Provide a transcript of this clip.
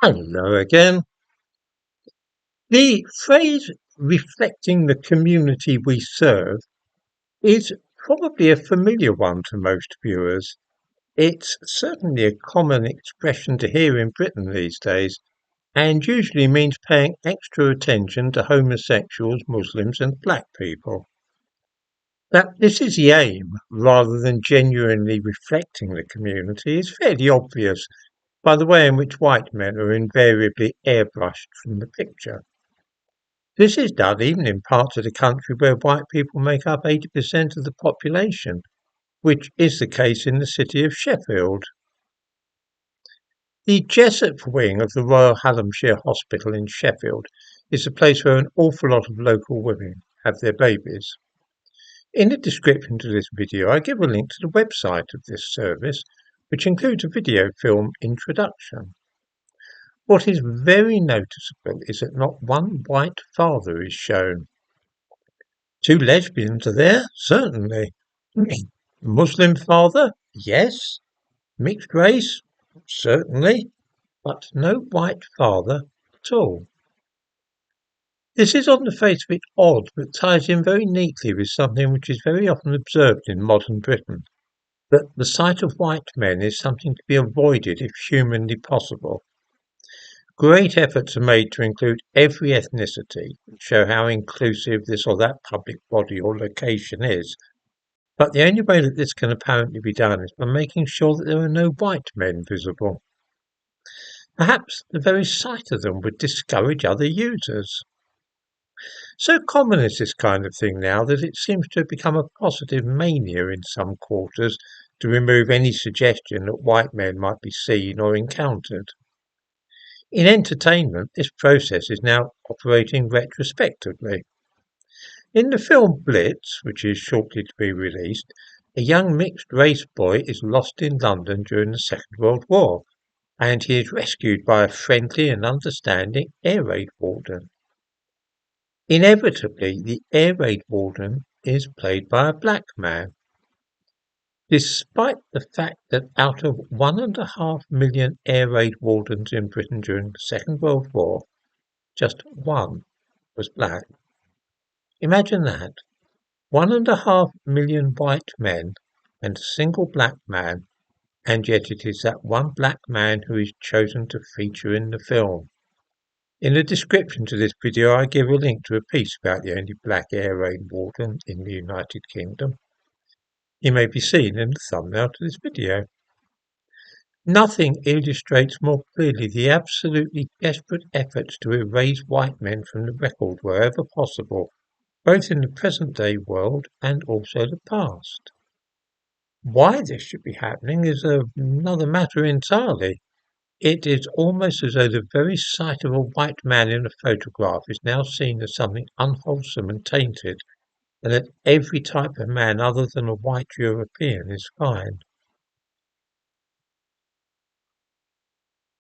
Hello again. The phrase reflecting the community we serve is probably a familiar one to most viewers. It's certainly a common expression to hear in Britain these days, and usually means paying extra attention to homosexuals, Muslims, and black people. That this is the aim, rather than genuinely reflecting the community, is fairly obvious by the way in which white men are invariably airbrushed from the picture. This is done even in parts of the country where white people make up 80% of the population, which is the case in the city of Sheffield. The Jessup wing of the Royal Hallamshire Hospital in Sheffield is a place where an awful lot of local women have their babies. In the description to this video, I give a link to the website of this service, which includes a video film introduction. What is very noticeable is that not one white father is shown. Two lesbians are there, certainly. Muslim father, yes. Mixed race, certainly. But no white father at all. This is on the face of it odd, but ties in very neatly with something which is very often observed in modern Britain, that the sight of white men is something to be avoided if humanly possible. Great efforts are made to include every ethnicity and show how inclusive this or that public body or location is. But the only way that this can apparently be done is by making sure that there are no white men visible. Perhaps the very sight of them would discourage other users. So common is this kind of thing now that it seems to have become a positive mania in some quarters to remove any suggestion that white men might be seen or encountered. In entertainment, this process is now operating retrospectively. In the film Blitz, which is shortly to be released, a young mixed-race boy is lost in London during the Second World War, and he is rescued by a friendly and understanding air raid warden. Inevitably, the air raid warden is played by a black man. Despite the fact that out of 1.5 million air raid wardens in Britain during the Second World War, just one was black. Imagine that. 1.5 million white men and a single black man, and yet it is that one black man who is chosen to feature in the film. In the description to this video I give a link to a piece about the only black air raid warden in the United Kingdom. He may be seen in the thumbnail to this video. Nothing illustrates more clearly the absolutely desperate efforts to erase white men from the record wherever possible, both in the present-day world and also the past. Why this should be happening is another matter entirely. It is almost as though the very sight of a white man in a photograph is now seen as something unwholesome and tainted, and that every type of man other than a white European is fine.